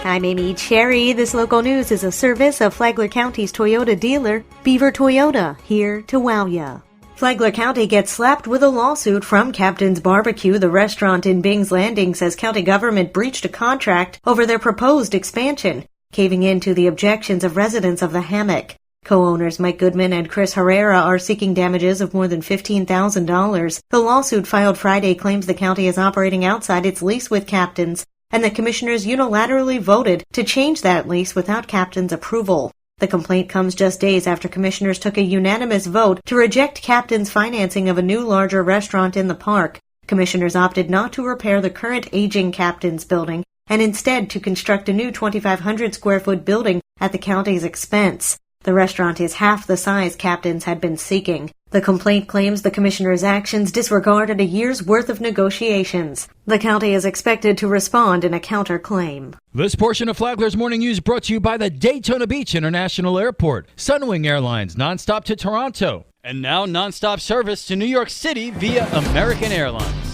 I'm Amy Cherry. This local news is a service of Flagler County's Toyota dealer, Beaver Toyota, here to wow ya. Flagler County gets slapped with a lawsuit from Captain's Barbecue. The restaurant in Bing's Landing says county government breached a contract over their proposed expansion, caving in to the objections of residents of the Hammock. Co-owners Mike Goodman and Chris Herrera are seeking damages of more than $15,000. The lawsuit filed Friday claims the county is operating outside its lease with Captain's, and the commissioners unilaterally voted to change that lease without Captain's approval. The complaint comes just days after commissioners took a unanimous vote to reject Captain's financing of a new larger restaurant in the park. Commissioners opted not to repair the current aging Captain's building and instead to construct a new 2,500 square foot building at the county's expense. The restaurant is half the size Captain's had been seeking. The complaint claims the commissioners' actions disregarded a year's worth of negotiations. The county is expected to respond in a counterclaim. This portion of Flagler's Morning News brought to you by the Daytona Beach International Airport, Sunwing Airlines, nonstop to Toronto, and now nonstop service to New York City via American Airlines.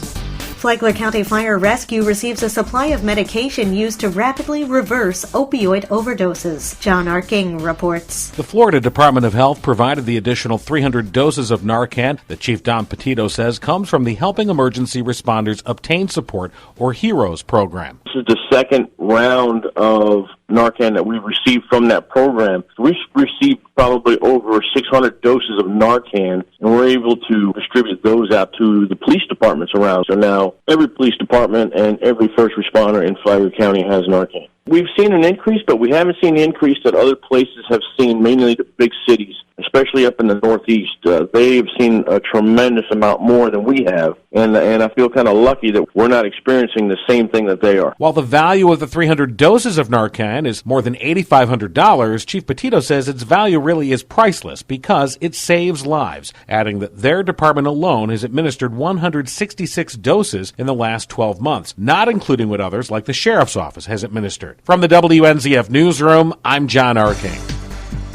Flagler County Fire Rescue receives a supply of medication used to rapidly reverse opioid overdoses. John Arking reports. The Florida Department of Health provided the additional 300 doses of Narcan that Chief Don Petito says comes from the Helping Emergency Responders Obtain Support, or HEROES program. This is the second round of Narcan that we've received from that program. We've received probably over 600 doses of Narcan, and we're able to distribute those out to the police departments around. So now every police department and every first responder in Flagler County has Narcan. We've seen an increase, but we haven't seen the increase that other places have seen, mainly the big cities, especially up in the Northeast. They have seen a tremendous amount more than we have, and I feel kind of lucky that we're not experiencing the same thing that they are. While the value of the 300 doses of Narcan is more than $8,500, Chief Petito says its value really is priceless because it saves lives, adding that their department alone has administered 166 doses in the last 12 months, not including what others like the Sheriff's Office has administered. From the WNZF Newsroom, I'm John Arking.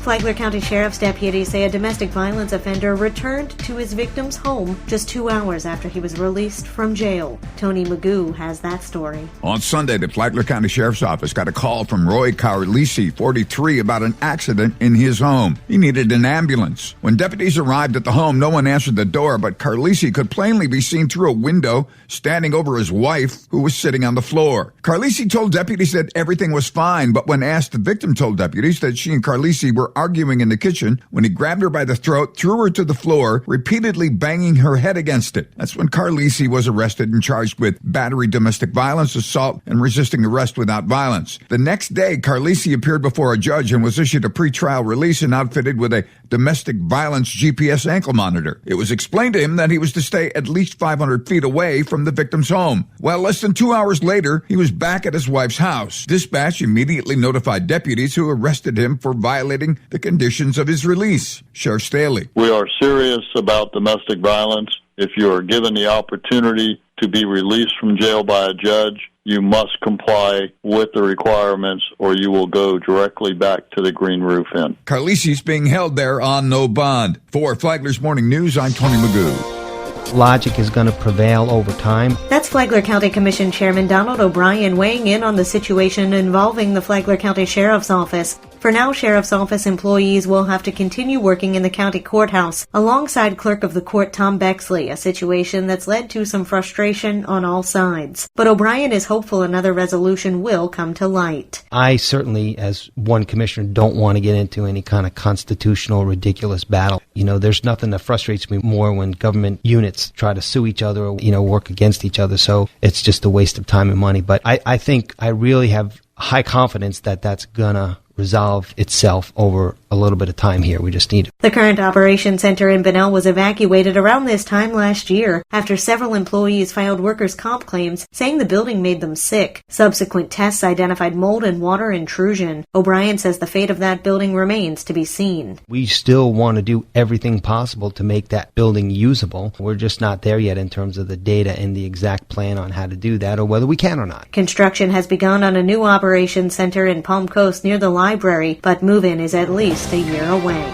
Flagler County Sheriff's deputies say a domestic violence offender returned to his victim's home just 2 hours after he was released from jail. Tony Magoo has that story. On Sunday, the Flagler County Sheriff's Office got a call from Roy Carlisi, 43, about an accident in his home. He needed an ambulance. When deputies arrived at the home, no one answered the door, but Carlisi could plainly be seen through a window standing over his wife, who was sitting on the floor. Carlisi told deputies that everything was fine, but when asked, the victim told deputies that she and Carlisi were arguing in the kitchen when he grabbed her by the throat, threw her to the floor, repeatedly banging her head against it. That's when Carlisi was arrested and charged with battery, domestic violence, assault, and resisting arrest without violence. The next day, Carlisi appeared before a judge and was issued a pretrial release and outfitted with a domestic violence GPS ankle monitor. It was explained to him that he was to stay at least 500 feet away from the victim's home. Well, less than 2 hours later, he was back at his wife's house. Dispatch immediately notified deputies who arrested him for violating the conditions of his release. Sheriff Staley. We are serious about domestic violence. If you are given the opportunity to be released from jail by a judge, you must comply with the requirements or you will go directly back to the Green Roof Inn. Carlisi's being held there on no bond. For Flagler's Morning News, I'm Tony Magoo. Logic is going to prevail over time. That's Flagler County Commission Chairman Donald O'Brien weighing in on the situation involving the Flagler County Sheriff's Office. For now, Sheriff's Office employees will have to continue working in the county courthouse alongside Clerk of the Court Tom Bexley, a situation that's led to some frustration on all sides. But O'Brien is hopeful another resolution will come to light. I certainly, as one commissioner, don't want to get into any kind of constitutional, ridiculous battle. There's nothing that frustrates me more when government units try to sue each other or, work against each other. So it's just a waste of time and money. But I think I really have high confidence that that's gonna resolve itself over a little bit of time here. We just need it. The current operations center in Bunnell was evacuated around this time last year after several employees filed workers' comp claims saying the building made them sick. Subsequent tests identified mold and water intrusion. O'Brien says the fate of that building remains to be seen. We still want to do everything possible to make that building usable. We're just not there yet in terms of the data and the exact plan on how to do that or whether we can or not. Construction has begun on a new operations center in Palm Coast near the library, but move-in is at least a year away.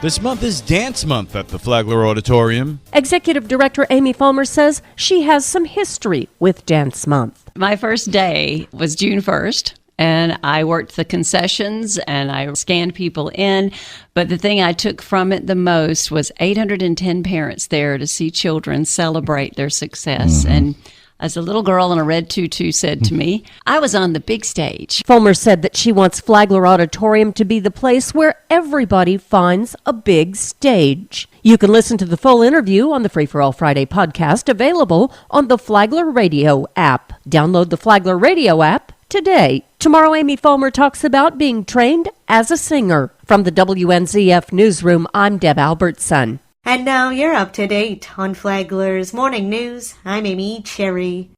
This month is Dance Month at the Flagler Auditorium. Executive Director Amy Fulmer says she has some history with Dance Month. My first day was June 1st. And I worked the concessions and I scanned people in. But the thing I took from it the most was 810 parents there to see children celebrate their success. And as a little girl in a red tutu said to me, I was on the big stage. Fulmer said that she wants Flagler Auditorium to be the place where everybody finds a big stage. You can listen to the full interview on the Free for All Friday podcast, available on the Flagler Radio app. Download the Flagler Radio app today. Tomorrow, Amy Fulmer talks about being trained as a singer. From the WNZF Newsroom, I'm Deb Albertson. And now you're up to date on Flagler's Morning News. I'm Amy Cherry.